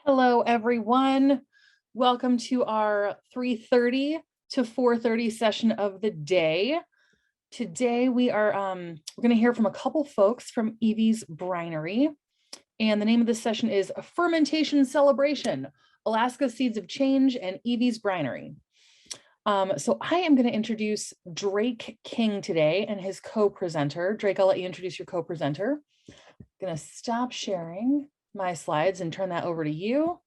Hello, everyone. Welcome to our 3:30 to 4:30 session of the day. Today we are we're going to hear from a couple folks from Evies Brinery, and the name of this session is a Fermentation Celebration: Alaska Seeds of Change and Evies Brinery. So I am going to introduce Drake King today and his co-presenter. Drake, I'll let you introduce your co-presenter. I'm going to stop sharing my slides and turn that over to you.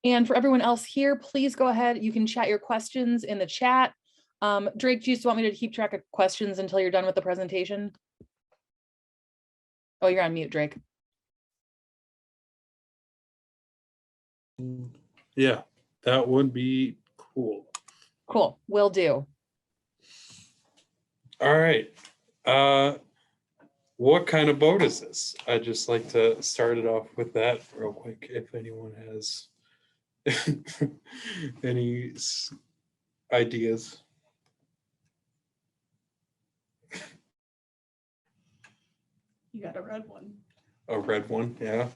And for everyone else here, please go ahead. You can chat your questions in the chat. Drake, do you just want me to keep track of questions until you're done with the presentation? Oh, you're on mute, Drake. Yeah, that would be cool. Cool, will do. All right. What kind of boat is this? I'd just like to start it off with that real quick, if anyone has any ideas. You got a red one. A red one, yeah.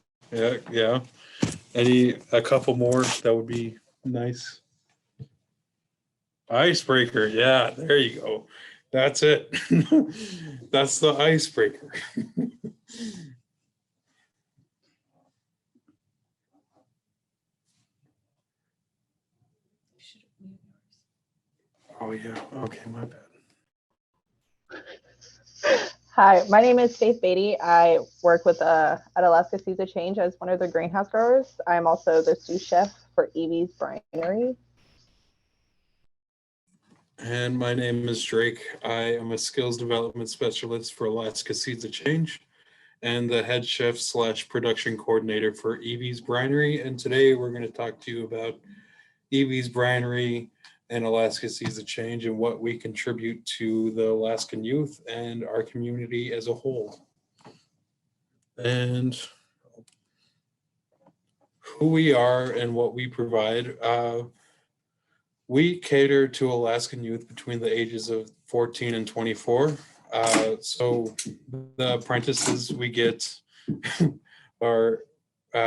A couple more, that would be nice. Icebreaker, yeah, there you go. That's it. That's the icebreaker. Oh yeah, okay, my bad. Hi, my name is Faith Beatty. I work with at Alaska Seeds of Change as one of the greenhouse growers. I'm also the sous chef for Evies Brinery. And my name is Drake. I am a skills development specialist for Alaska Seeds of Change and the head chef / production coordinator for Evies Brinery. And today we're going to talk to you about Evies Brinery and Alaska Seeds of Change and what we contribute to the Alaskan youth and our community as a whole. And who we are and what we provide. We cater to Alaskan youth between the ages of 14 and 24. So the apprentices we get are,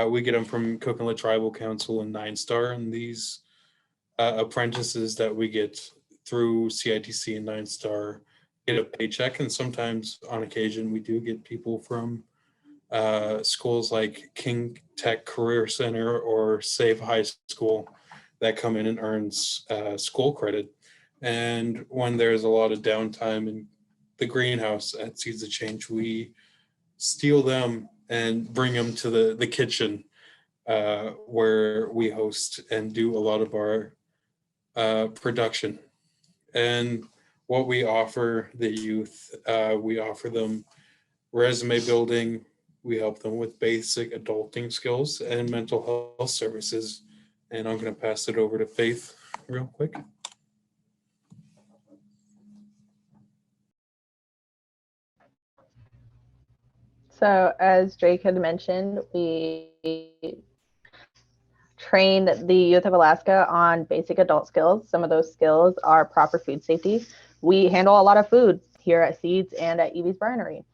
we get them from Coconut Tribal Council and 9-Star, and these apprentices that we get through CITC and 9-Star get a paycheck, and sometimes on occasion we do get people from schools like King Tech Career Center or Save High School that come in and earns school credit. And when there's a lot of downtime in the greenhouse at Seeds of Change, we steal them and bring them to the kitchen where we host and do a lot of our production. And what we offer the youth, we offer them resume building, we help them with basic adulting skills and mental health services. And I'm going to pass it over to Faith real quick. So as Drake had mentioned, we train the youth of Alaska on basic adult skills. Some of those skills are proper food safety. We handle a lot of food here at Seeds and at Evies Brinery.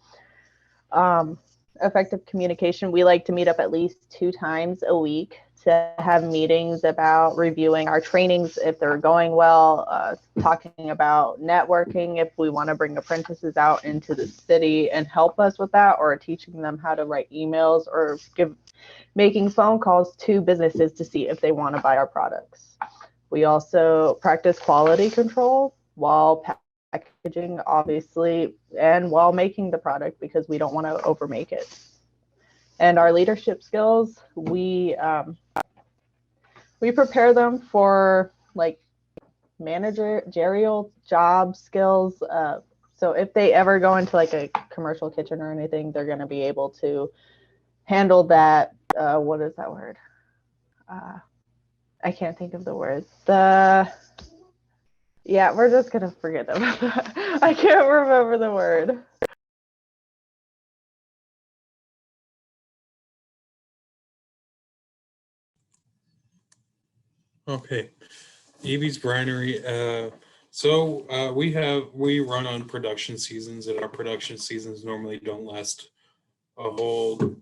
Effective communication, we like to meet up at least 2 times a week to have meetings about reviewing our trainings if they're going well, talking about networking if we want to bring apprentices out into the city and help us with that, or teaching them how to write emails or making phone calls to businesses to see if they want to buy our products. We also practice quality control while packaging, obviously, and while making the product, because we don't want to overmake it. And our leadership skills, we we prepare them for like managerial job skills. So if they ever go into like a commercial kitchen or anything, they're going to be able to handle that. What is that word? I can't think of the word. Yeah, we're just going to forget about that. I can't remember the word. Okay, Evies Brinery. We run on production seasons, and our production seasons normally don't last a whole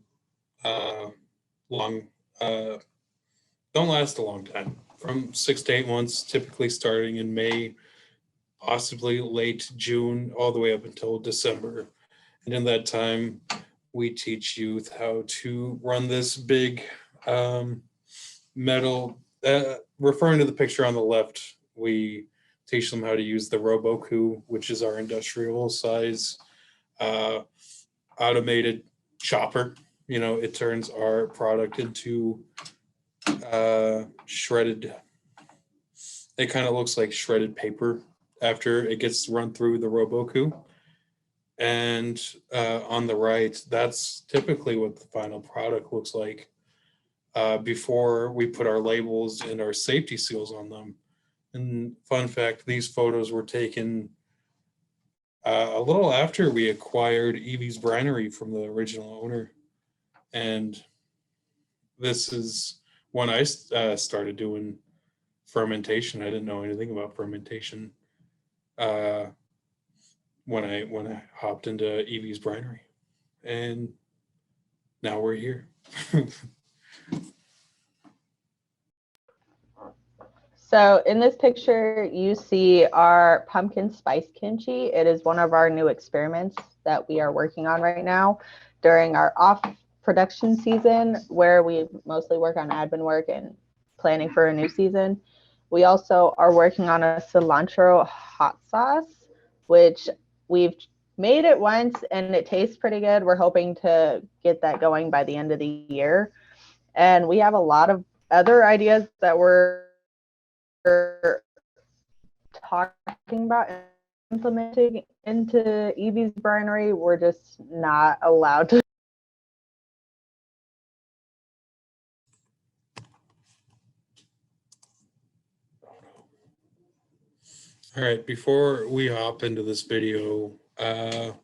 long don't last a long time, from 6 to 8 months, typically starting in May, possibly late June, all the way up until December. And in that time, we teach youth how to run this big metal, referring to the picture on the left, we teach them how to use the Roboku, which is our industrial size automated chopper. You know, it turns our product into shredded. It kind of looks like shredded paper after it gets run through the Roboku. And on the right, that's typically what the final product looks like before we put our labels and our safety seals on them. And fun fact, these photos were taken a little after we acquired Evies Brinery from the original owner. And this is when I started doing fermentation. I didn't know anything about fermentation when I hopped into Evies Brinery, and now we're here. So in this picture, you see our pumpkin spice kimchi. It is one of our new experiments that we are working on right now during our off production season, where we mostly work on admin work and planning for a new season. We also are working on a cilantro hot sauce, which we've made it once and it tastes pretty good. We're hoping to get that going by the end of the year. And we have a lot of other ideas that we're talking about implementing into Evies Brinery. We're just not allowed to. All right, before we hop into this video, I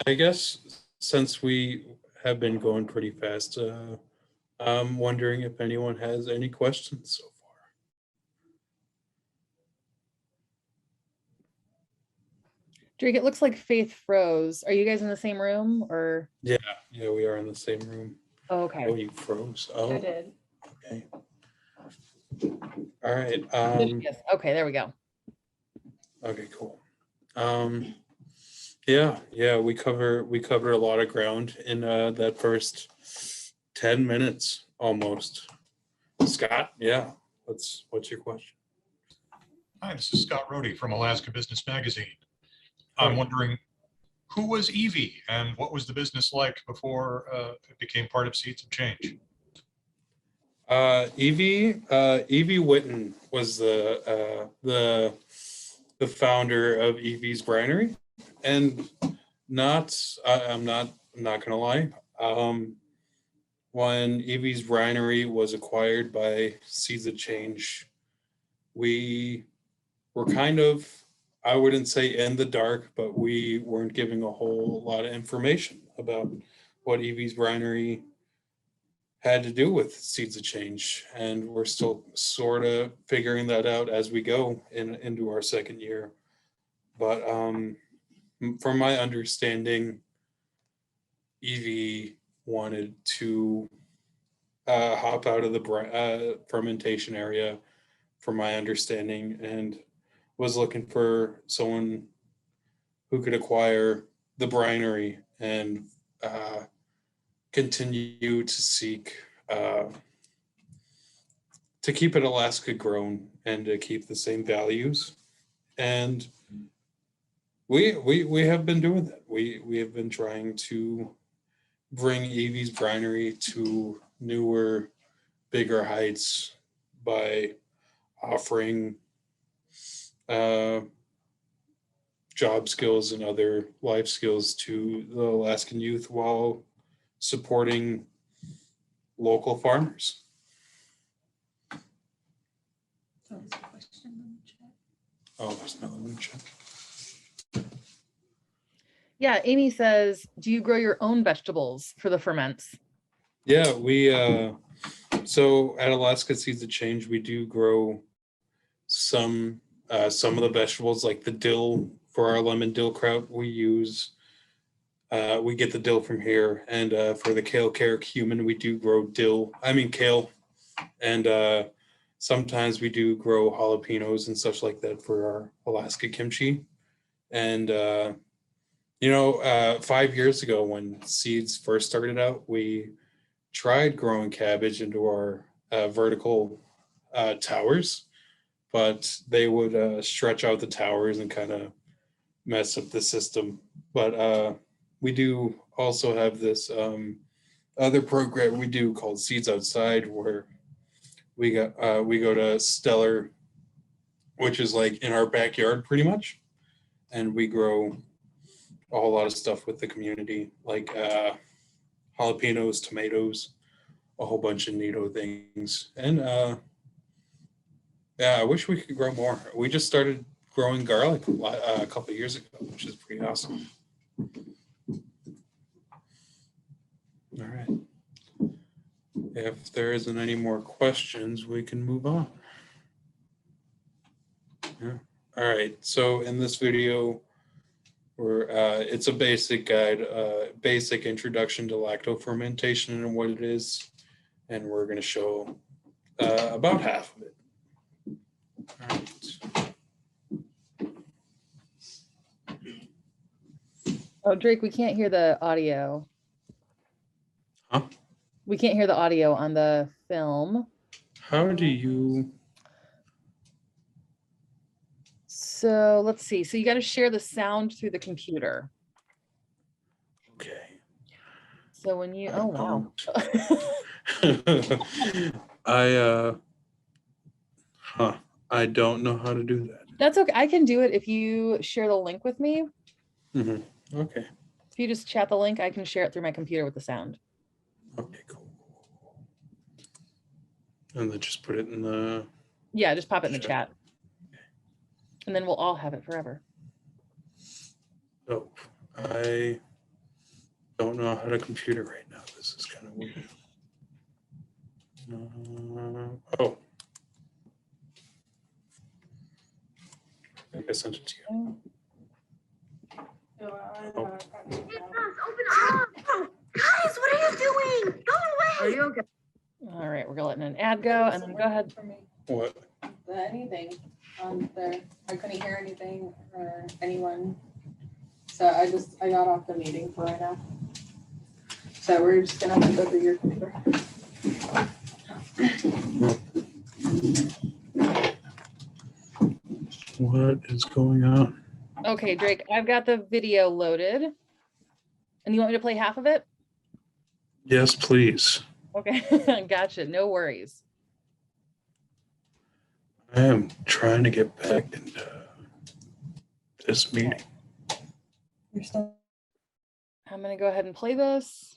guess since we have been going pretty fast, I'm wondering if anyone has any questions so far. Drake, it looks like Faith froze. Are you guys in the same room or? Yeah, we are in the same room. Oh, okay. Oh, you froze. Oh, I did. okay. All right. Yes. Okay, there we go. Okay, cool. Yeah, we covered a lot of ground in that first 10 minutes almost. Scott, yeah, what's your question? Hi, this is Scott Rohde from Alaska Business Magazine. I'm wondering, who was Evie and what was the business like before it became part of Seeds of Change? Evie Witten was the founder of Evies Brinery, and I'm not gonna lie. When Evies Brinery was acquired by Seeds of Change, we were kind of, I wouldn't say in the dark, but we weren't giving a whole lot of information about what Evies Brinery had to do with Seeds of Change. And we're still sort of figuring that out as we go into our second year. But from my understanding, Evie wanted to hop out of the fermentation area, from my understanding, and was looking for someone who could acquire the brinery and continue to seek to keep it Alaska grown and to keep the same values. And we have been doing that. We have been trying to bring Evies Brinery to newer bigger heights by offering job skills and other life skills to the Alaskan youth while supporting local farmers. Oh, there's another one in chat. Yeah, Amy says, do you grow your own vegetables for the ferments? Yeah, we so at Alaska Seeds of Change, we do grow some of the vegetables, like the dill for our lemon dill kraut. We use we get the dill from here, and for the kale, carrot, cumin, we do grow kale, and sometimes we do grow jalapenos and such like that for our Alaska kimchi. And 5 years ago when seeds first started out, we tried growing cabbage into our vertical towers, but they would stretch out the towers and kind of mess up the system. But we do also have this other program we do called Seeds Outside, where we go to Stellar, which is like in our backyard pretty much, and we grow a whole lot of stuff with the community, like jalapenos, tomatoes, a whole bunch of neato things. And I wish we could grow more. We just started growing garlic a couple of years ago, which is pretty awesome. All right. If there isn't any more questions, we can move on. Yeah. All right. So in this video, it's a basic guide, basic introduction to lactofermentation and what it is, and we're going to show about half of it. All right. Oh, Drake, we can't hear the audio. Huh? We can't hear the audio on the film. How do you? So let's see. So you got to share the sound through the computer. Okay. So when you, oh wow. I don't know how to do that. That's okay. I can do it if you share the link with me. Mm-hmm. Okay. If you just chat the link, I can share it through my computer with the sound. Okay, cool. And then just put it in the. Yeah, just pop it in the Sure. chat. And then we'll all have it forever. Oh, I don't know how to computer right now. This is kind of weird. Oh. I think I sent it to you. Oh. Guys, what are you doing? Go away. Are you okay? All right, we're gonna let an ad go and then go ahead. For me, What? anything on there. I couldn't hear anything or anyone. So I got off the meeting for right now. So we're just gonna have to go through your computer. What is going on? Okay, Drake, I've got the video loaded. And you want me to play half of it? Yes, please. Okay, gotcha. No worries. I am trying to get back into this meeting. You're still. I'm gonna go ahead and play this.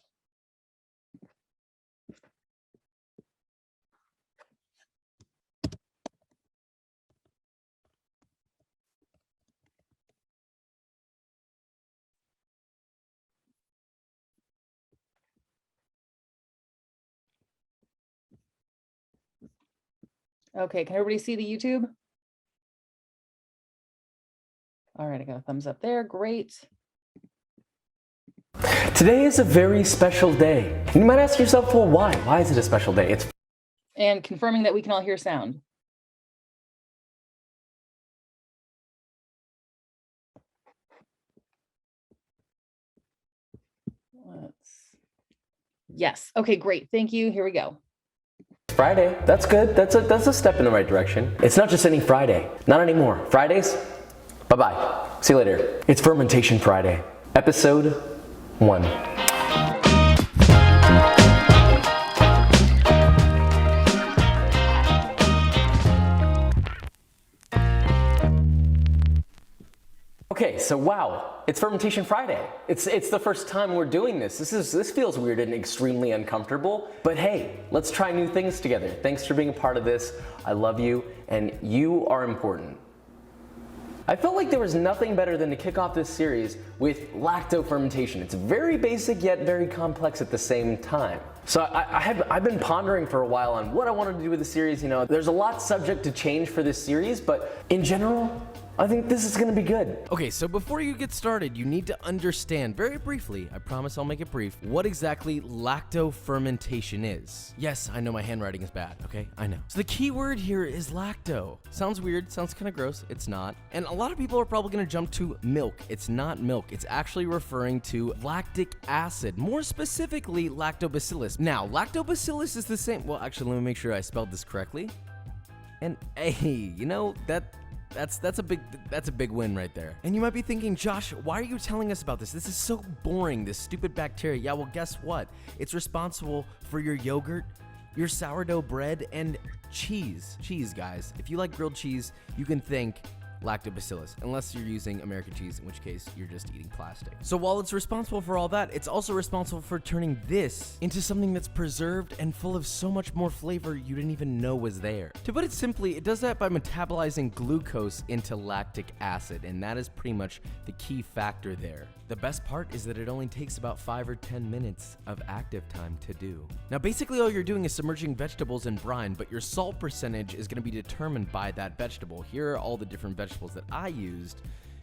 Okay, can everybody see the YouTube? All right, I got a thumbs up there. Great. Today is a very special day. And you might ask yourself, well, why? Why is it a special day? It's And confirming that we can all hear sound. Yes. Okay, great. Thank you. Here we go. Friday. That's good. That's a step in the right direction. It's not just any Friday. Not anymore. Fridays? Bye-bye. See you later. It's Fermentation Friday, episode 1. so wow, it's Fermentation Friday. It's the first time we're doing this. This feels weird and extremely uncomfortable, but hey, let's try new things together. Thanks for being a part of this. I love you, and you are important. I felt like there was nothing better than to kick off this series with lacto fermentation. It's very basic yet very complex at the same time. So I've been pondering for a while on what I wanted to do with the series. You know, there's a lot subject to change for this series, but in general, I think this is gonna be good. Okay, so before you get started, you need to understand very briefly, I promise I'll make it brief, what exactly lacto fermentation is. Yes, I know my handwriting is bad, okay? I know. So the key word here is lacto. Sounds weird, sounds kind of gross, it's not. And a lot of people are probably gonna jump to milk. It's not milk, it's actually referring to lactic acid, more specifically lactobacillus. Now, lactobacillus is the same, well, actually, let me make sure I spelled this correctly. And hey, you know, that's a big win right there. And you might be thinking, Josh, why are you telling us about this? This is so boring, this stupid bacteria. Yeah, well, guess what? It's responsible for your yogurt, your sourdough bread, and cheese. Cheese, guys. If you like grilled cheese, you can think lactobacillus, unless you're using American cheese, in which case you're just eating plastic. So while it's responsible for all that, it's also responsible for turning this into something that's preserved and full of so much more flavor you didn't even know was there. To put it simply, it does that by metabolizing glucose into lactic acid, and that is pretty much the key factor there. The best part is that it only takes about 5 or 10 minutes of active time to do. Now basically all you're doing is submerging vegetables in brine, but your salt percentage is going to be determined by that vegetable. Here are all the different vegetables that I used.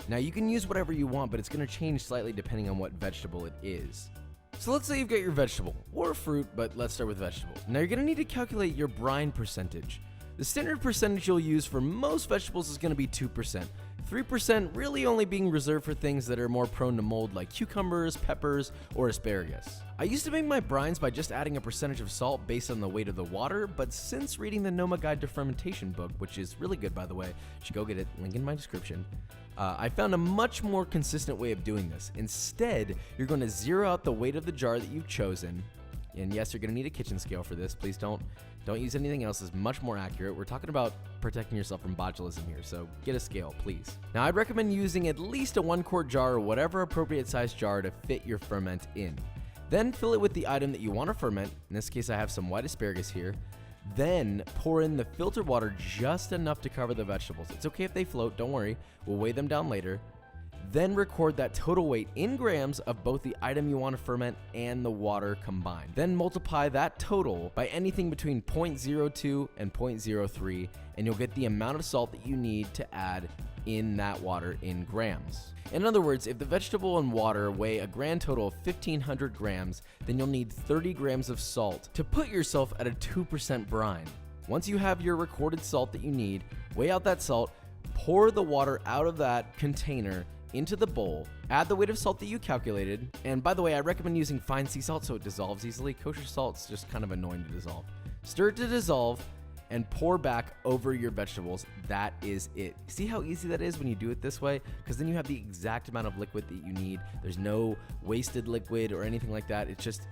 Now you can use whatever you want, but it's going to change slightly depending on what vegetable it is. So let's say you've got your vegetable, or fruit, but let's start with vegetables. Now you're going to need to calculate your brine percentage. The standard percentage you'll use for most vegetables is going to be 2%. 3% really only being reserved for things that are more prone to mold like cucumbers, peppers, or asparagus. I used to make my brines by just adding a percentage of salt based on the weight of the water, but since reading the Noma Guide to Fermentation book, which is really good by the way, you should go get it, link in my description, I found a much more consistent way of doing this. Instead, you're going to zero out the weight of the jar that you've chosen. And yes, you're going to need a kitchen scale for this. Please don't use anything else. It's much more accurate. We're talking about protecting yourself from botulism here, so get a scale, please. Now, I'd recommend using at least a 1-quart jar or whatever appropriate size jar to fit your ferment in. Then fill it with the item that you want to ferment. In this case, I have some white asparagus here. Then pour in the filtered water just enough to cover the vegetables. It's okay if they float, don't worry. We'll weigh them down later. Then record that total weight in grams of both the item you want to ferment and the water combined. Then multiply that total by anything between 0.02 and 0.03, and you'll get the amount of salt that you need to add in that water in grams. In other words, if the vegetable and water weigh a grand total of 1,500 grams, then you'll need 30 grams of salt to put yourself at a 2% brine. Once you have your recorded salt that you need, weigh out that salt, pour the water out of that container into the bowl, add the weight of salt that you calculated, and by the way, I recommend using fine sea salt so it dissolves easily. Kosher salt's just kind of annoying to dissolve. Stir it to dissolve and pour back over your vegetables. That is it. See how easy that is when you do it this way? Because then you have the exact amount of liquid that you need. There's no wasted liquid or anything like that. It's just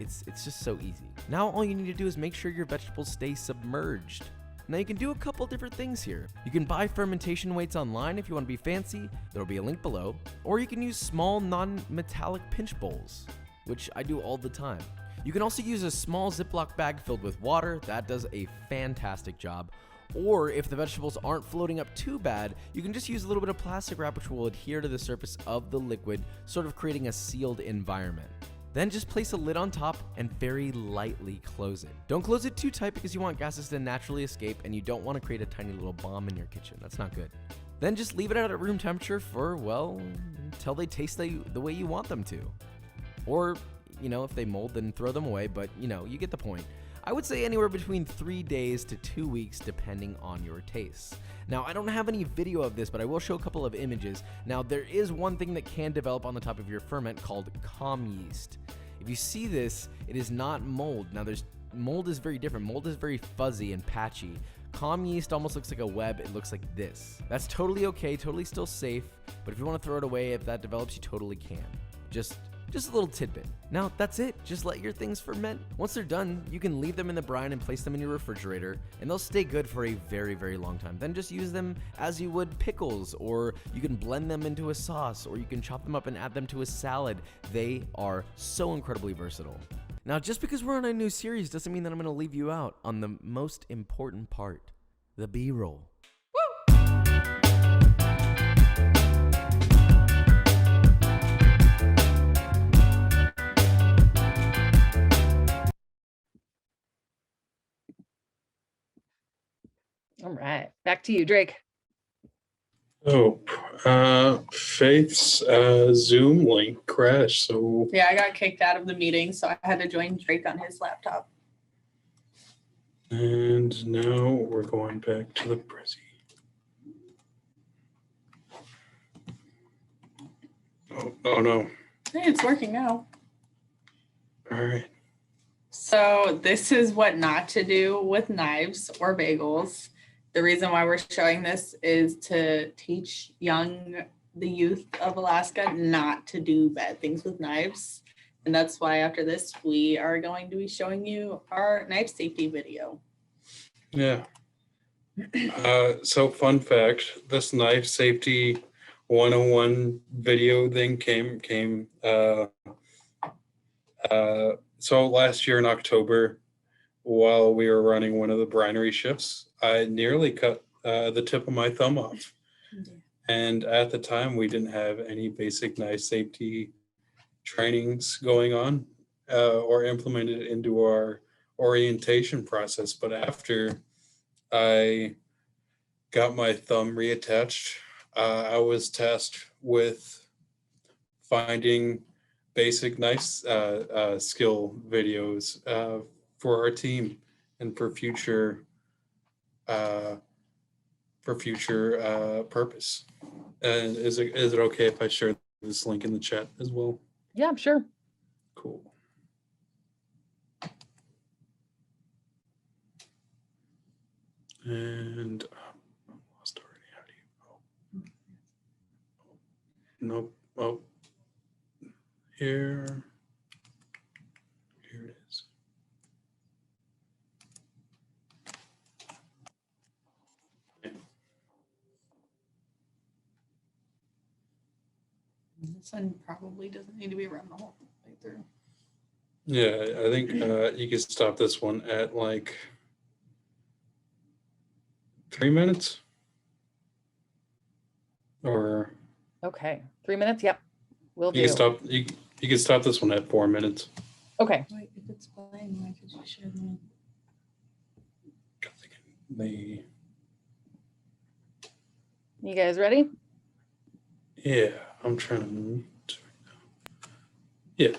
so easy. Now all you need to do is make sure your vegetables stay submerged. Now you can do a couple different things here. You can buy fermentation weights online if you want to be fancy. There'll be a link below. Or you can use small non-metallic pinch bowls, which I do all the time. You can also use a small Ziploc bag filled with water. That does a fantastic job. Or if the vegetables aren't floating up too bad, you can just use a little bit of plastic wrap which will adhere to the surface of the liquid, sort of creating a sealed environment. Then just place a lid on top and very lightly close it. Don't close it too tight because you want gases to naturally escape and you don't want to create a tiny little bomb in your kitchen. That's not good. Then just leave it at room temperature for, well, until they taste the way you want them to. Or, you know, if they mold, then throw them away, but you know, you get the point. I would say anywhere between 3 days to 2 weeks depending on your tastes. Now, I don't have any video of this, but I will show a couple of images. Now, there is one thing that can develop on the top of your ferment called com yeast. If you see this, it is not mold. Now, mold is very different. Mold is very fuzzy and patchy. Com yeast almost looks like a web. It looks like this. That's totally okay, totally still safe, but if you want to throw it away, if that develops, you totally can. Just Just a little tidbit. Now that's it, just let your things ferment. Once they're done, you can leave them in the brine and place them in your refrigerator, and they'll stay good for a very, very long time. Then just use them as you would pickles, or you can blend them into a sauce, or you can chop them up and add them to a salad. They are so incredibly versatile. Now, just because we're on a new series doesn't mean that I'm gonna leave you out on the most important part, the B-roll. All right, back to you, Drake. Oh, Faith's Zoom link crashed, so Yeah, I got kicked out of the meeting, so I had to join Drake on his laptop. and now we're going back to the Prezi. Oh no! Hey, it's working now. All right. So this is what not to do with knives or bagels. The reason why we're showing this is to teach the youth of Alaska not to do bad things with knives. And that's why after this, we are going to be showing you our knife safety video. Yeah. So fun fact, this knife safety 101 video thing came so last year in October, while we were running one of the brinery shifts, I nearly cut the tip of my thumb off. And at the time, we didn't have any basic knife safety trainings going on or implemented into our orientation process. But after I got my thumb reattached, I was tasked with finding basic knife skill videos for our team and for future purpose. And is it okay if I share this link in the chat as well? Yeah, sure. Cool. And I'm lost already. How do you? Oh. Nope. Oh. Here it is. This one probably doesn't need to be run the whole way through. Yeah, I think you can stop this one at like 3 minutes. Or Okay, 3 minutes. Yep, we'll do. you can stop. You can stop this one at 4 minutes. Okay. Wait, if it's playing, why could you share the You guys ready? Yeah, I'm trying to move. Yeah.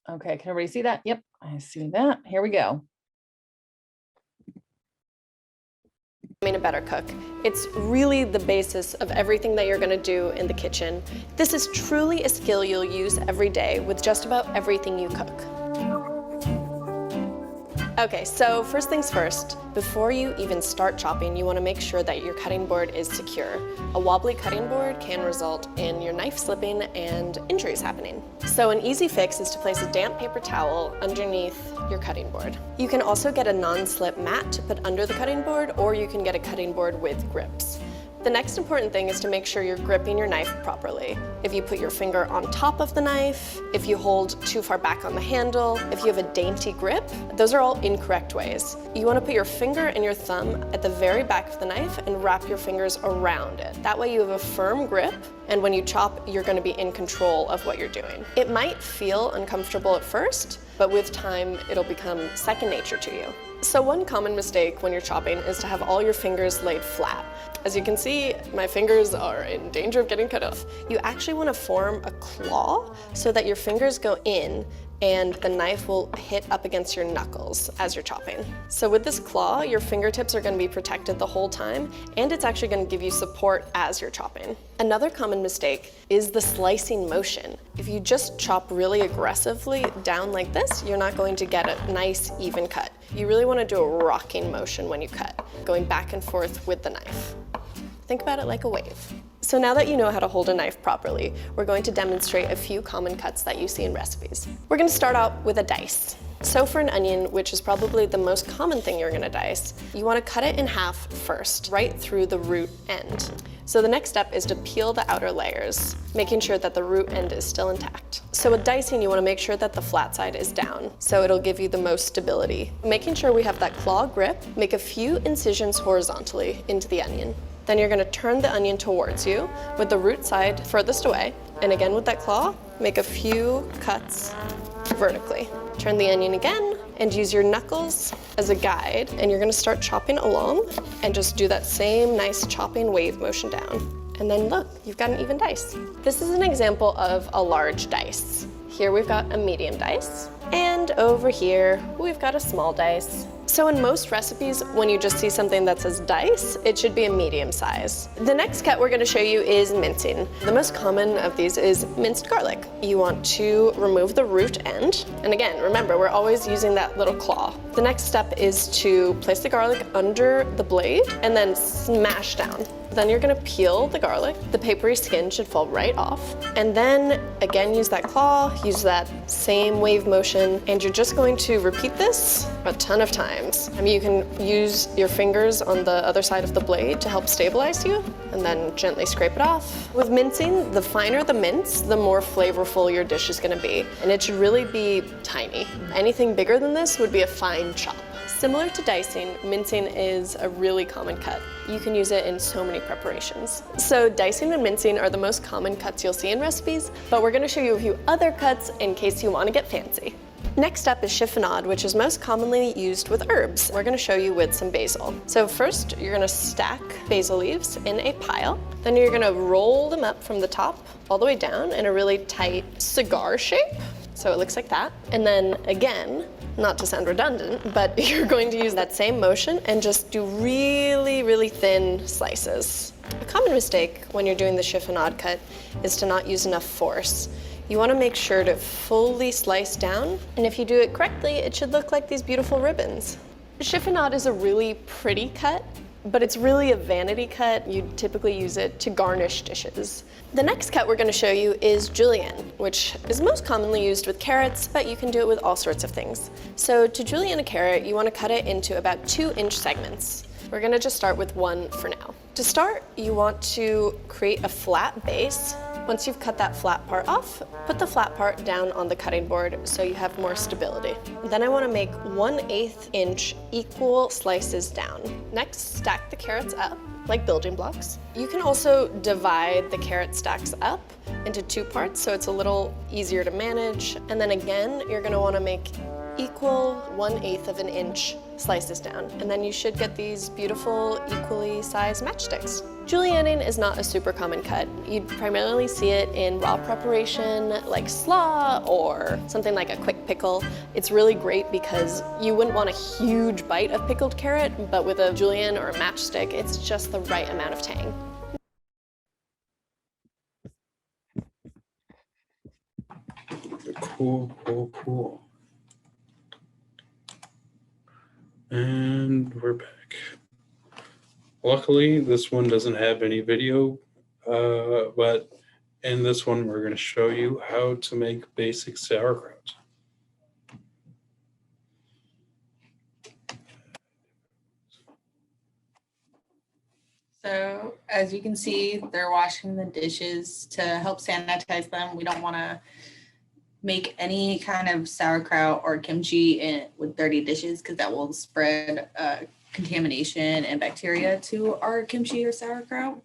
Okay, can everybody see that? Yep, I see that. Here we go. Becoming a better cook. It's really the basis of everything that you're going to do in the kitchen. This is truly a skill you'll use every day with just about everything you cook. Okay, so first things first, before you even start chopping, you want to make sure that your cutting board is secure. A wobbly cutting board can result in your knife slipping and injuries happening. So an easy fix is to place a damp paper towel underneath your cutting board. You can also get a non-slip mat to put under the cutting board, or you can get a cutting board with grips. The next important thing is to make sure you're gripping your knife properly. If you put your finger on top of the knife, if you hold too far back on the handle, if you have a dainty grip, those are all incorrect ways. You want to put your finger and your thumb at the very back of the knife and wrap your fingers around it. That way you have a firm grip, and when you chop, you're going to be in control of what you're doing. It might feel uncomfortable at first, but with time, it'll become second nature to you. So one common mistake when you're chopping is to have all your fingers laid flat. As you can see, my fingers are in danger of getting cut off. You actually want to form a claw so that your fingers go in and the knife will hit up against your knuckles as you're chopping. So with this claw, your fingertips are going to be protected the whole time, and it's actually going to give you support as you're chopping. Another common mistake is the slicing motion. If you just chop really aggressively down like this, you're not going to get a nice even cut. You really want to do a rocking motion when you cut, going back and forth with the knife. Think about it like a wave. So now that you know how to hold a knife properly, we're going to demonstrate a few common cuts that you see in recipes. We're going to start out with a dice. So for an onion, which is probably the most common thing you're gonna dice, you wanna cut it in half first, right through the root end. So the next step is to peel the outer layers, making sure that the root end is still intact. So with dicing, you wanna make sure that the flat side is down, so it'll give you the most stability. Making sure we have that claw grip, make a few incisions horizontally into the onion. Then you're gonna turn the onion towards you with the root side furthest away. And again with that claw, make a few cuts vertically. Turn the onion again and use your knuckles as a guide, and you're gonna start chopping along and just do that same nice chopping wave motion down. And then look, you've got an even dice. This is an example of a large dice. Here we've got a medium dice, and over here we've got a small dice. So in most recipes, when you just see something that says dice, it should be a medium size. The next cut we're gonna show you is mincing. The most common of these is minced garlic. You want to remove the root end. And again, remember, we're always using that little claw. The next step is to place the garlic under the blade and then smash down. Then you're gonna peel the garlic. The papery skin should fall right off. And then again, use that claw, use that same wave motion, and you're just going to repeat this a ton of times. I mean, you can use your fingers on the other side of the blade to help stabilize you, and then gently scrape it off. With mincing, the finer the mince, the more flavorful your dish is gonna be. And it should really be tiny. Anything bigger than this would be a fine chop. Similar to dicing, mincing is a really common cut. You can use it in so many preparations. So dicing and mincing are the most common cuts you'll see in recipes, but we're gonna show you a few other cuts in case you wanna get fancy. Next up is chiffonade, which is most commonly used with herbs. We're gonna show you with some basil. So first, you're gonna stack basil leaves in a pile. Then you're gonna roll them up from the top all the way down in a really tight cigar shape. So it looks like that. And then again, not to sound redundant, but you're going to use that same motion and just do really, really thin slices. A common mistake when you're doing the chiffonade cut is to not use enough force. You want to make sure to fully slice down, and if you do it correctly, it should look like these beautiful ribbons. Chiffonade is a really pretty cut, but it's really a vanity cut. You typically use it to garnish dishes. The next cut we're going to show you is julienne, which is most commonly used with carrots, but you can do it with all sorts of things. So to julienne a carrot, you want to cut it into about 2-inch segments. We're going to just start with one for now. To start, you want to create a flat base. Once you've cut that flat part off, put the flat part down on the cutting board so you have more stability. Then I want to make 1/8 inch equal slices down. Next, stack the carrots up like building blocks. You can also divide the carrot stacks up into 2 parts so it's a little easier to manage. And then again, you're going to want to make equal 1/8 of an inch slices down. And then you should get these beautiful, equally sized matchsticks. Julienning is not a super common cut. You'd primarily see it in raw preparation like slaw or something like a quick pickle. It's really great because you wouldn't want a huge bite of pickled carrot, but with a julienne or a matchstick, it's just the right amount of tang. Cool. And we're back. Luckily, this one doesn't have any video, but in this one, we're going to show you how to make basic sauerkraut. So as you can see, they're washing the dishes to help sanitize them. We don't want to make any kind of sauerkraut or kimchi with dirty dishes because that will spread contamination and bacteria to our kimchi or sauerkraut.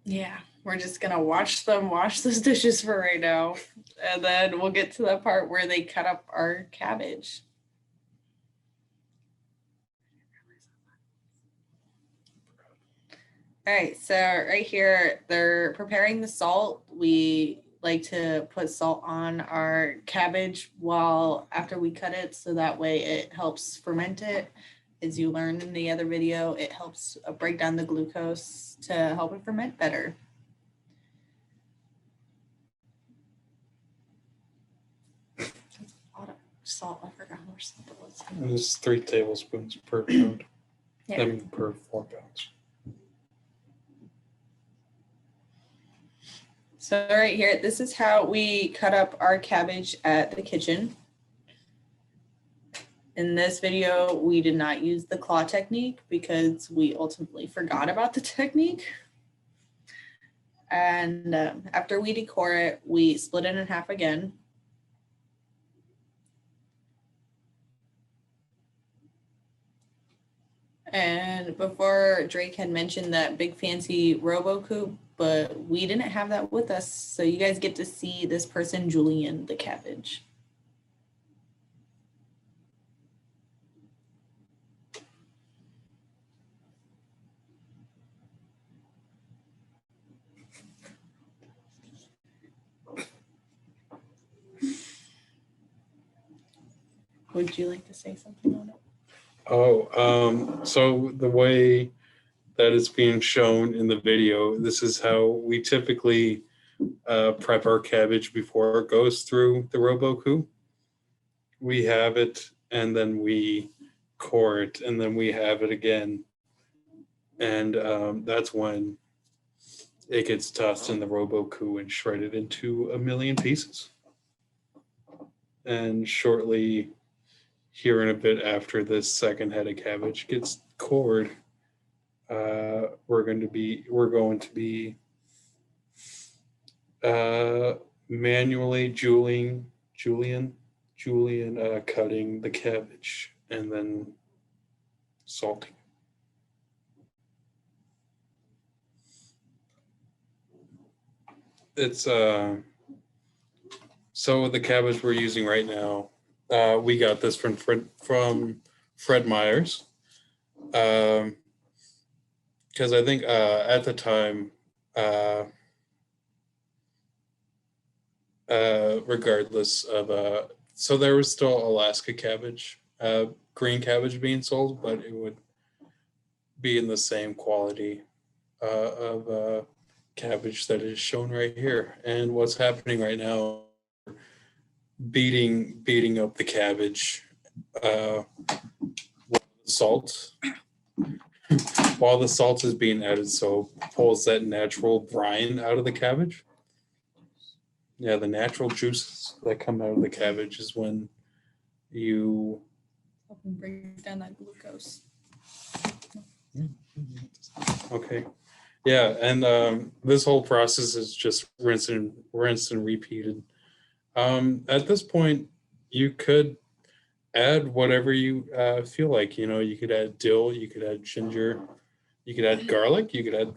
Yeah, we're just gonna watch them wash those dishes for right now, and then we'll get to the part where they cut up our cabbage. All right, so right here, they're preparing the salt. We like to put salt on our cabbage after we cut it, so that way it helps ferment it. As you learned in the other video, it helps break down the glucose to help it ferment better. That's a lot of salt. I forgot how much salt it was. It's 3 tablespoons per pound. I mean, per 4 pounds. So right here, this is how we cut up our cabbage at the kitchen. In this video, we did not use the claw technique because we ultimately forgot about the technique. And after we decore it, we split it in half again. And before, Drake had mentioned that big fancy RoboCoupe, but we didn't have that with us. So you guys get to see this person julienne the cabbage. Would you like to say something on it? Oh, so the way that it's being shown in the video, this is how we typically prep our cabbage before it goes through the RoboCoupe. We have it, and then we core it, and then we have it again. And that's when it gets tossed in the RoboCoupe and shredded into a million pieces. And shortly, here in a bit after this second head of cabbage gets cored, we're going to be manually julienne cutting the cabbage and then salting. It's so the cabbage we're using right now, we got this from Fred Meyer's, because I think at the time, regardless of so there was still Alaska cabbage, green cabbage being sold, but it would be in the same quality of cabbage that is shown right here. And what's happening right now, beating up the cabbage, salt, while the salt is being added, so pulls that natural brine out of the cabbage. Yeah, the natural juices that come out of the cabbage is when you Bring down that glucose. okay. Yeah, and this whole process is just rinsed and repeated. At this point, you could add whatever you feel like. You know, you could add dill, you could add ginger, you could add garlic, you could add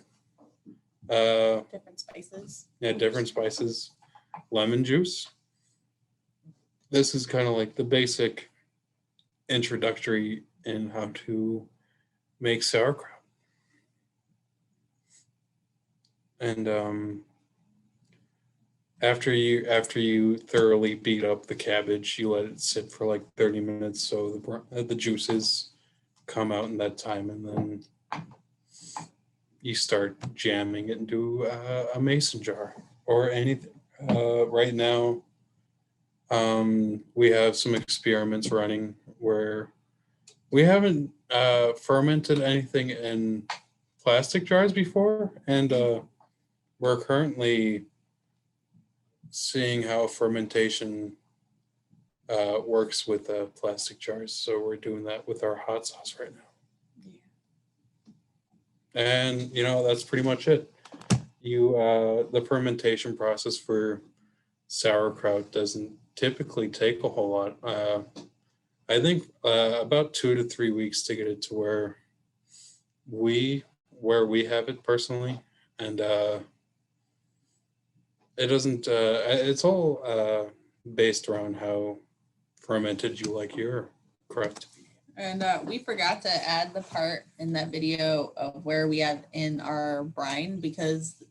Different spices. yeah, different spices, lemon juice. This is kind of like the basic introductory in how to make sauerkraut. And after you thoroughly beat up the cabbage, you let it sit for like 30 minutes so the juices come out in that time, and then you start jamming it into a mason jar or anything. Right now, we have some experiments running where we haven't fermented anything in plastic jars before, and we're currently seeing how fermentation works with plastic jars. So we're doing that with our hot sauce right now. And you know, that's pretty much it. The fermentation process for sauerkraut doesn't typically take a whole lot. I think about 2 to 3 weeks to get it to where we have it personally, and it doesn't. It's all based around how fermented you like your kraut to be. And we forgot to add the part in that video of where we add in our brine, because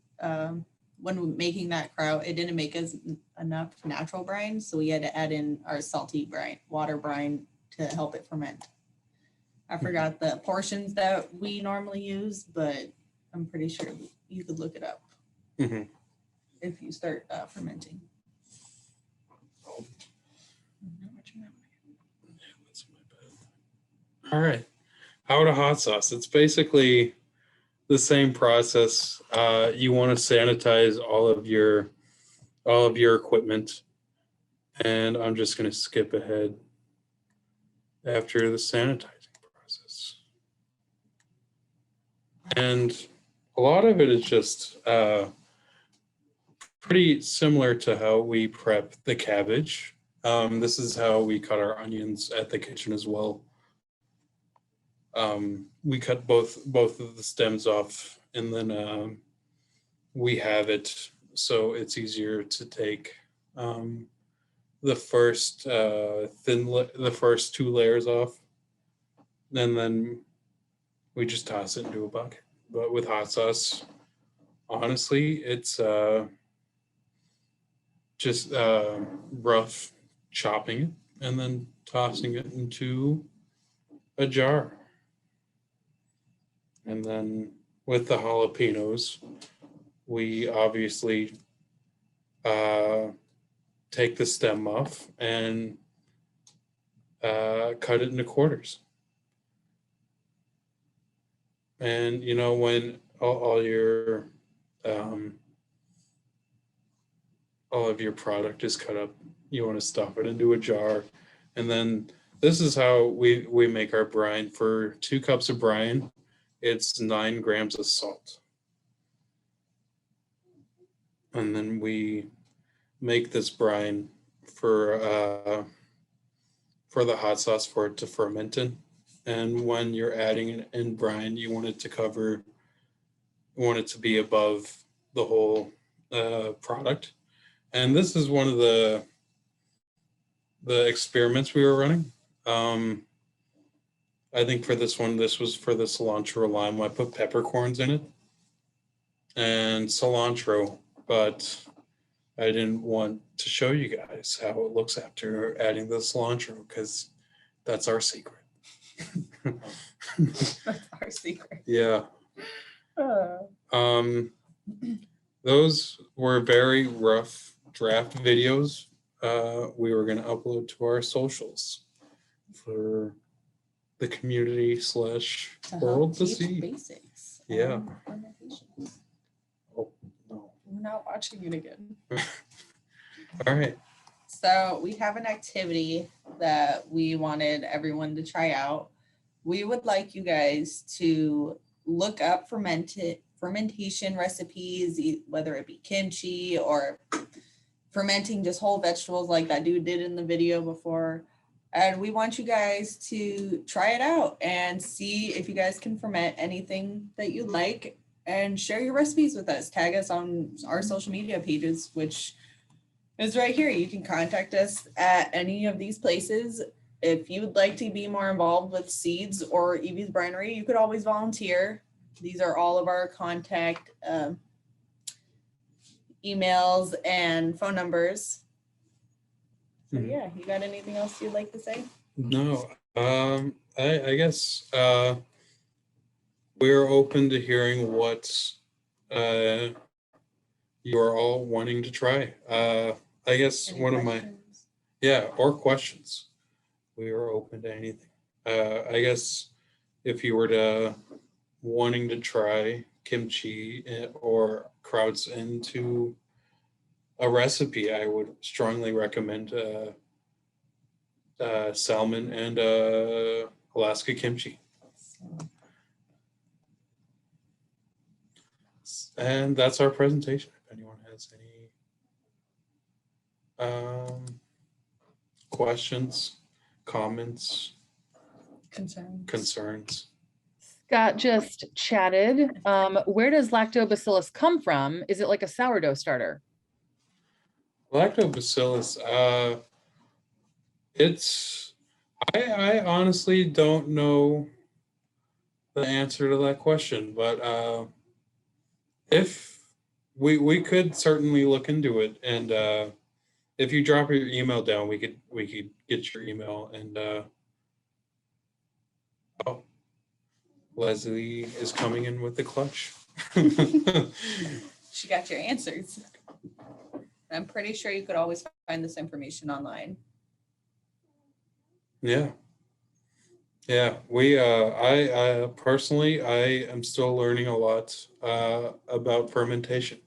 when making that kraut, it didn't make us enough natural brine. So we had to add in our salty brine, water brine, to help it ferment. I forgot the portions that we normally use, but I'm pretty sure you could look it up if you start fermenting. All right. how to hot sauce. It's basically the same process. You want to sanitize all of your equipment, and I'm just going to skip ahead after the sanitizing process. And a lot of it is just pretty similar to how we prep the cabbage. This is how we cut our onions at the kitchen as well. We cut both of the stems off, and then we have it so it's easier to take the first the first 2 layers off, and then we just toss it into a bucket. But with hot sauce, honestly, it's just rough chopping it and then tossing it into a jar. And then with the jalapenos, we obviously take the stem off and cut it into quarters. And you know, when all of your product is cut up, you want to stuff it into a jar. And then this is how we make our brine. For 2 cups of brine, it's 9 grams of salt. And then we make this brine for the hot sauce for it to ferment in. And when you're adding it in brine, you want it to be above the whole product. And this is one of the experiments we were running. I think for this one, this was for the cilantro lime. I put peppercorns in it and cilantro, but I didn't want to show you guys how it looks after adding the cilantro, because that's our secret. That's our secret. Yeah. Those were very rough draft videos. We were going to upload to our socials for the community / world to see. Basics. Yeah. Fermentations. Oh, no. We're not watching it again. All right. So we have an activity that we wanted everyone to try out. We would like you guys to look up fermentation recipes, whether it be kimchi or fermenting just whole vegetables like that dude did in the video before. And we want you guys to try it out and see if you guys can ferment anything that you like, and share your recipes with us. Tag us on our social media pages, which is right here. You can contact us at any of these places. If you would like to be more involved with Seeds or Evies Brinery, you could always volunteer. These are all of our contact emails and phone numbers. So yeah, you got anything else you'd like to say? No, I guess we're open to hearing what you're all wanting to try. I guess Any one of my, questions? or questions. We are open to anything. I guess if you were to wanting to try kimchi or krauts into a recipe, I would strongly recommend salmon and Alaska kimchi. And that's our presentation. If anyone has any questions, comments, concerns. Scott just chatted. Where does lactobacillus come from? Is it like a sourdough starter? Lactobacillus, I honestly don't know the answer to that question, but if we could certainly look into it, and if you drop your email down, we could get your email, and oh, Leslie is coming in with the clutch. She got your answers. I'm pretty sure you could always find this information online. Yeah. Yeah, I personally, I am still learning a lot about fermentation.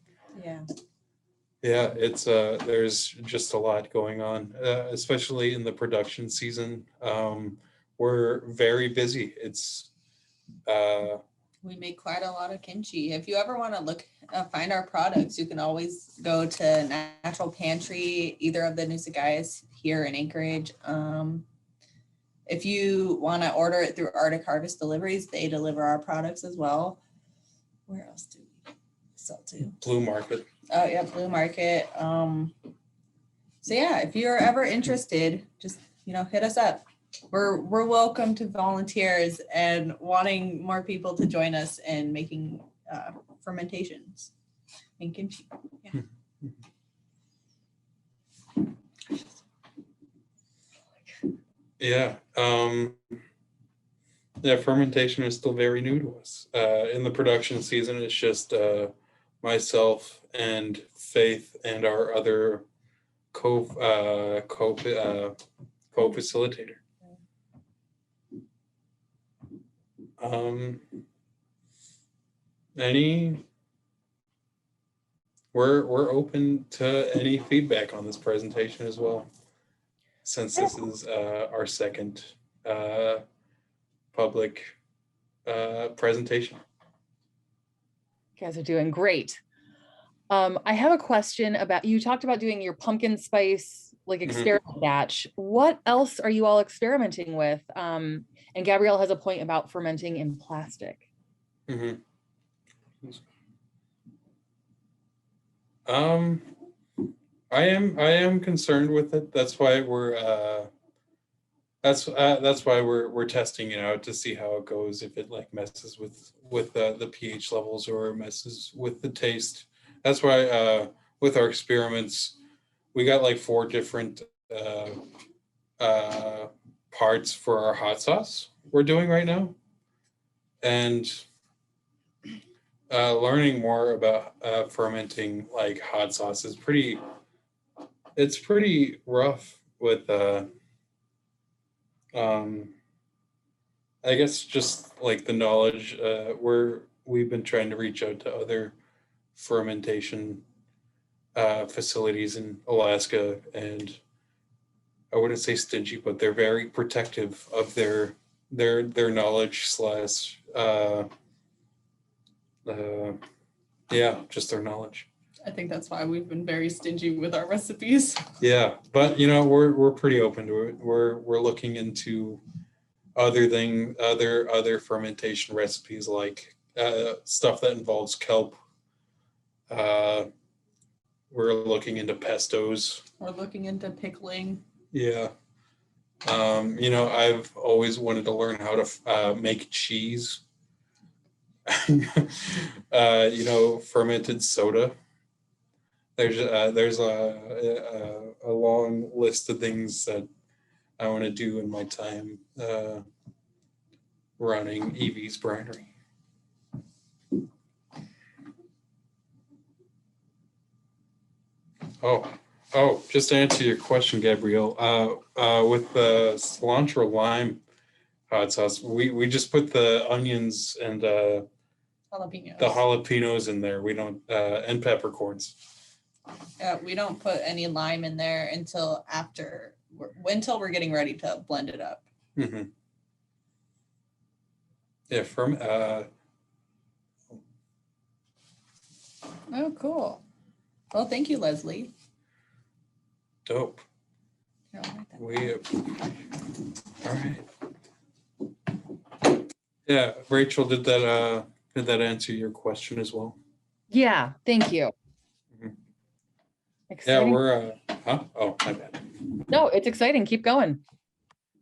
Yeah. Yeah, it's there's just a lot going on, especially in the production season. We're very busy. It's We make quite a lot of kimchi. If you ever want to find our products, you can always go to Natural Pantry, either of the Nusagayas here in Anchorage. If you want to order it through Arctic Harvest Deliveries, they deliver our products as well. Where else do we sell to? Blue Market. Oh yeah, Blue Market. So yeah, if you're ever interested, just hit us up. We're welcome to volunteers and wanting more people to join us in making fermentations and kimchi. Yeah. Yeah. Yeah, fermentation is still very new to us. In the production season, it's just myself and Faith and our other co-facilitator. We're open to any feedback on this presentation as well, since this is our second public presentation. You guys are doing great. I have a question about, you talked about doing your pumpkin spice like experiment batch. What else are you all experimenting with? And Gabrielle has a point about fermenting in plastic. I am concerned with it. That's why we're testing it out to see how it goes. If it like messes with the pH levels or messes with the taste. That's why with our experiments, we got like 4 different parts for our hot sauce we're doing right now, and learning more about fermenting like hot sauce is pretty rough with I guess just like the knowledge. We've been trying to reach out to other fermentation facilities in Alaska, and I wouldn't say stingy, but they're very protective of their knowledge slash yeah, just their knowledge. I think that's why we've been very stingy with our recipes. Yeah, but we're pretty open to it. We're looking into other fermentation recipes, like stuff that involves kelp. We're looking into pestos. We're looking into pickling. Yeah. I've always wanted to learn how to make cheese. Fermented soda. There's a long list of things that I want to do in my time running Evies Brinery. Oh, just to answer your question, Gabrielle, with the cilantro lime hot sauce, we just put the onions and Jalapenos. the jalapenos in there. We don't and peppercorns. We don't put any lime in there until we're getting ready to blend it up. Mm-hmm. Yeah, Oh, cool. Well, thank you, Leslie. dope. Here, I'll write that. All right. Yeah, Rachel, did that answer your question as well? Yeah, thank you. Yeah, Exciting. we're huh? Oh, my bad. No, it's exciting. Keep going.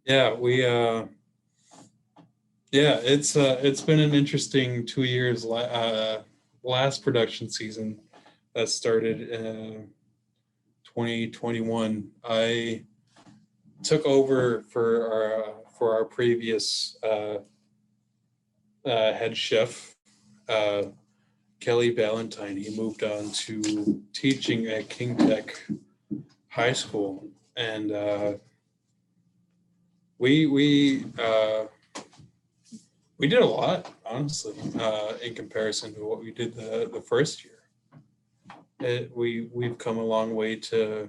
Yeah, it's been an interesting 2 years. Last production season that started in 2021, I took over for our previous head chef, Kelly Valentine. He moved on to teaching at King Tech High School, and we We did a lot, honestly, in comparison to what we did the first year. We've come a long way to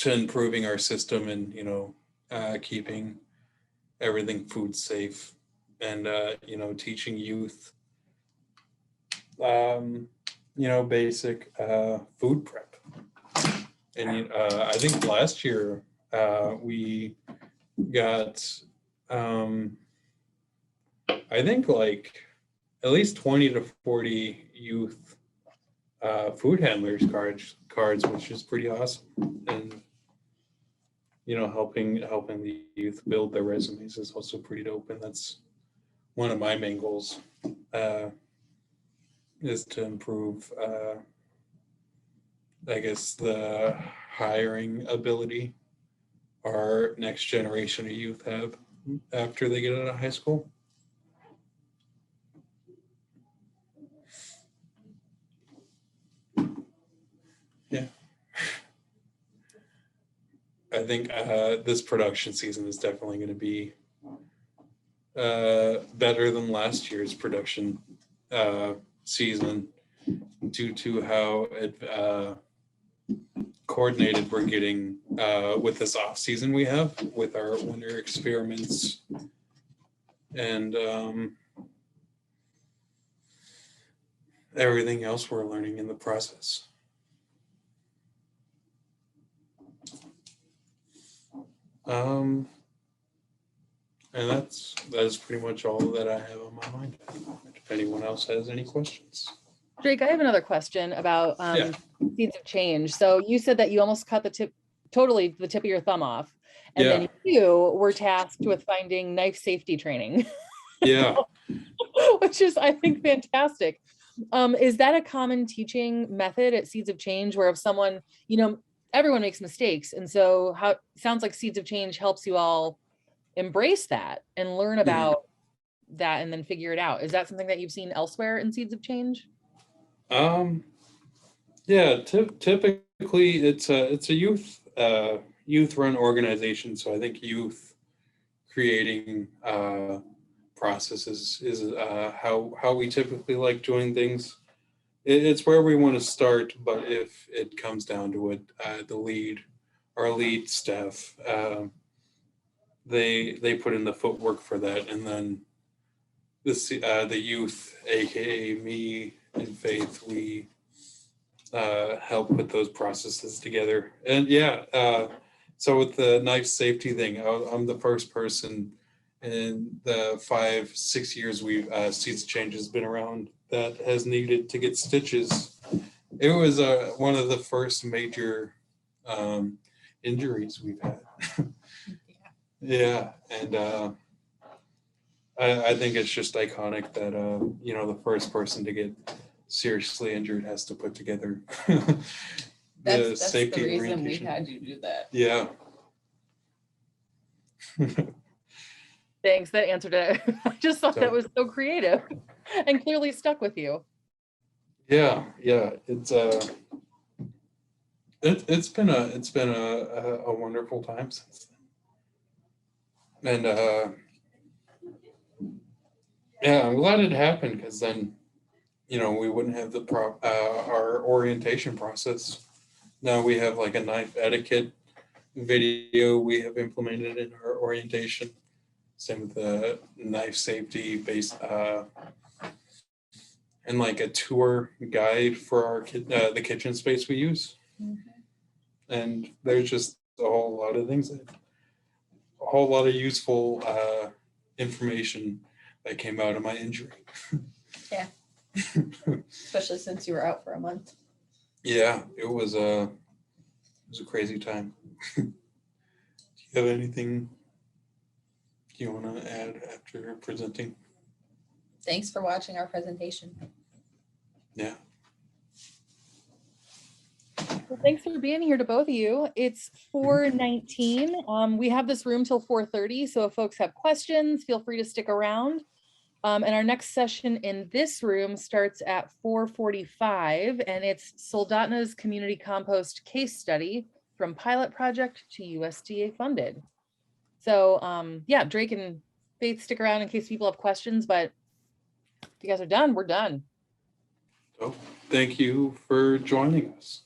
improving our system and, you know, keeping everything food safe and, you know, teaching youth, you know, basic food prep. And I think last year we got, I think like at least 20 to 40 youth food handlers cards, which is pretty awesome. And, you know, helping the youth build their resumes is also pretty dope. And that's one of my main goals, is to improve, I guess, the hiring ability our next generation of youth have after they get out of high school. Yeah. I think this production season is definitely going to be better than last year's production season due to how coordinated we're getting with this off season we have with our winter experiments and everything else we're learning in the process. And that is pretty much all that I have on my mind. If anyone else has any questions. Drake, I have another question about Yeah. seeds of change. So you said that you almost cut the tip of your thumb off, and then you were tasked with finding knife safety training. Yeah. Which is, I think, fantastic. Is that a common teaching method at Seeds of Change, where if someone, you know, everyone makes mistakes, and so sounds like Seeds of Change helps you all embrace that and learn about that and then figure it out. Is that something that you've seen elsewhere in Seeds of Change? Yeah, typically it's a youth run organization, so I think youth creating processes is how we typically like doing things. It's where we want to start, but if it comes down to it, our lead staff, they put in the footwork for that, and then the youth, aka me and Faith, we help put those processes together. And so with the knife safety thing, I'm the first person in the 5-6 years we've Seeds of Change has been around that has needed to get stitches. It was one of the first major injuries we've had. Yeah, and I think it's just iconic that you know, the first person to get seriously injured has to put together That's safety the reason we orientation. had you do that. Yeah. Thanks, that answered it. I just thought that was so creative and clearly stuck with you. Yeah, it's been a wonderful time since then. And yeah, I'm glad it happened, because then, you know, we wouldn't have our orientation process. Now we have like a knife etiquette video we have implemented in our orientation. Same with the knife safety based and like a tour guide for our the kitchen space we use. And there's just a whole lot of things, a whole lot of useful information that came out of my injury. Yeah. Especially since you were out for a month. Yeah, it was a crazy time. Do you have anything you want to add after presenting? Thanks for watching our presentation. Yeah. Well, thanks for being here to both of you. It's 4:19. We have this room till 4:30, so if folks have questions, feel free to stick around. And our next session in this room starts at 4:45, and it's Soldotna's Community Compost Case Study from Pilot Project to USDA funded. So yeah, Drake and Faith stick around in case people have questions, but if you guys are done, we're done. So thank you for joining us.